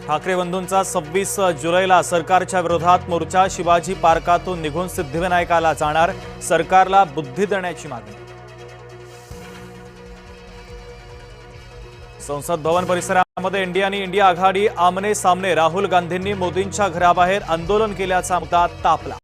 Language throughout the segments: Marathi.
ठाकरे बंधूंचा 26 जुलैला सरकारच्या विरोधात मोर्चा। शिवाजी पार्कातून निघून सिद्धिविनायकाला जाणार। सरकारला बुद्धी देण्याची मागणी। संसद भवन परिसरामध्ये इंडिया आणि इंडिया आघाडी आमने सामने। राहुल गांधींनी मोदींच्या घराबाहेर आंदोलन केल्याचा मुद्दा तापला।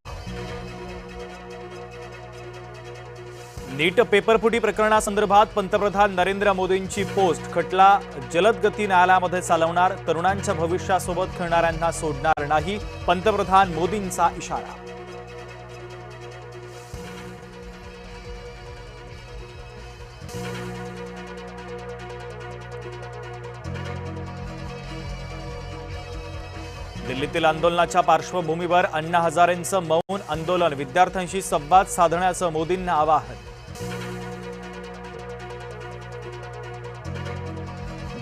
नीट पेपरफुटी प्रकरणासंदर्भात पंतप्रधान नरेंद्र मोदींची पोस्ट। खटला जलद गती न्यायालयामध्ये चालवणार। तरुणांच्या भविष्यासोबत खेळणाऱ्यांना सोडणार नाही। पंतप्रधान मोदींचा इशारा। दिल्लीतील आंदोलनाच्या पार्श्वभूमीवर अण्णा हजारेंचं मौन आंदोलन। विद्यार्थ्यांशी संवाद साधण्याचं मोदींना आवाहन।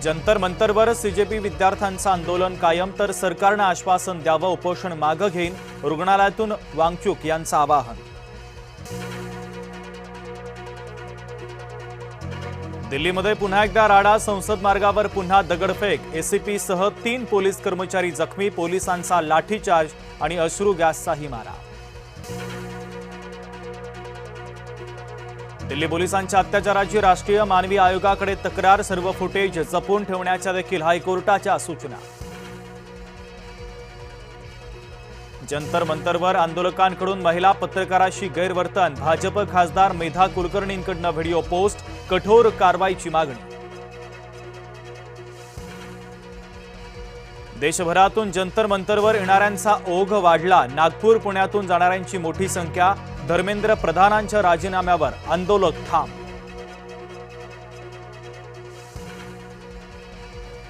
जंतर मंतरवर सीजेपी विद्यार्थ्यांचं आंदोलन कायम। तर सरकारनं आश्वासन द्यावं, उपोषण मागे घेईन। रुग्णालयातून वांगचूक यांचं आवाहन। दिल्लीमध्ये पुन्हा एकदा राडा। संसद मार्गावर पुन्हा दगडफेक। एसीपी सह 3 पोलीस कर्मचारी जखमी। पोलिसांचा लाठीचार्ज आणि अश्रू गॅसचाही मारा। दिल्ली पोलिसांच्या अत्याचाराची राष्ट्रीय मानवी आयोगाकडे तक्रार। सर्व फुटेज जपून ठेवण्याच्या देखील हायकोर्टाच्या सूचना। जंतर मंतरवर आंदोलकांकडून महिला पत्रकाराशी गैरवर्तन। भाजप खासदार मेधा कुलकर्णींकडून व्हिडिओ पोस्ट। कठोर कारवाईची मागणी। देशभरातून जंतर मंतरवर येणाऱ्यांचा ओघ वाढला। नागपूर पुण्यातून जाणाऱ्यांची मोठी संख्या। धर्मेंद्र प्रधानांच्या राजीनाम्यावर आंदोलक ठाम।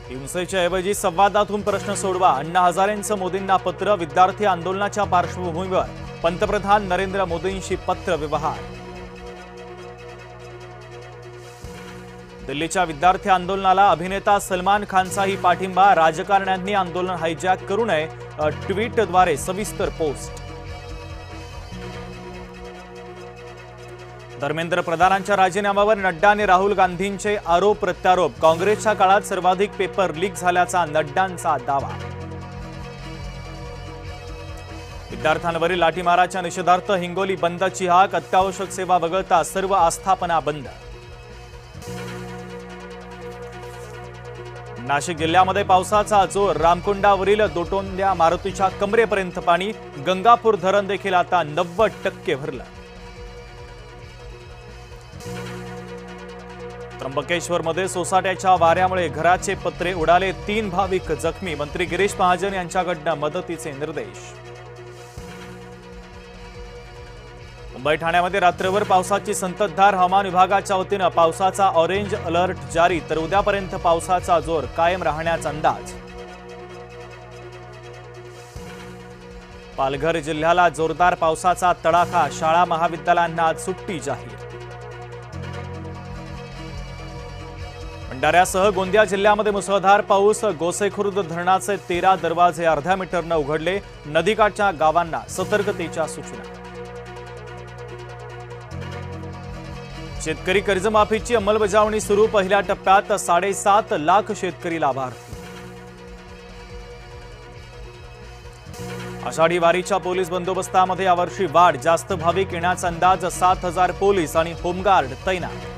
हिंसेच्या ऐवजी संवादातून प्रश्न सोडवा। अण्णा हजारेंचं मोदींना पत्र। विद्यार्थी आंदोलनाच्या पार्श्वभूमीवर पंतप्रधान नरेंद्र मोदींशी पत्र व्यवहार। दिल्लीच्या विद्यार्थी आंदोलनाला अभिनेता सलमान खानचाही पाठिंबा। राजकारण्यांनी आंदोलन हायजॅक करू नये। ट्विटद्वारे सविस्तर पोस्ट। धर्मेंद्र प्रधानांच्या राजीनाम्यावर नड्डा आणि राहुल गांधींचे आरोप प्रत्यारोप। काँग्रेसच्या काळात सर्वाधिक पेपर लीक झाल्याचा नड्डांचा दावा। विद्यार्थ्यांवरील लाठीमाराच्या निषेधार्थ हिंगोली बंदची हाक। अत्यावश्यक सेवा वगळता सर्व आस्थापना बंद। नाशिक जिल्ह्यामध्ये पावसाचा जोर। रामकुंडावरील दोटोंद्या मारुतीच्या कमरेपर्यंत पाणी। गंगापूर धरण देखील आता 90% भरलं। त्र्यंबकेश्वरमध्ये सोसाट्याच्या वाऱ्यामुळे घराचे पत्रे उडाले। 3 भाविक जखमी। मंत्री गिरीश महाजन यांच्याकडून मदतीचे निर्देश। मुंबई ठाण्यामध्ये रात्रभर पावसाची संततधार। हवामान विभागाच्या वतीनं पावसाचा ऑरेंज अलर्ट जारी। तर उद्यापर्यंत पावसाचा जोर कायम राहण्याचा अंदाज। पालघर जिल्ह्याला जोरदार पावसाचा तडाखा। शाळा महाविद्यालयांना आज सुट्टी जाहीर। भंडाऱ्यासह गोंदिया जिल्ह्यामध्ये मुसळधार पाऊस। गोसेखुर्द धरणाचे 13 दरवाजे अर्ध्या मीटरनं उघडले। नदीकाठच्या गावांना सतर्कतेच्या सूचना। शेतकरी कर्जमाफीची अंमलबजावणी सुरू। पहिल्या टप्प्यात 7.5 लाख शेतकरी लाभार्थी। आषाढी वारीच्या पोलीस बंदोबस्तामध्ये यावर्षी वाढ। जास्त भाविक येण्याचा अंदाज। 7,000 पोलीस आणि होमगार्ड तैनात।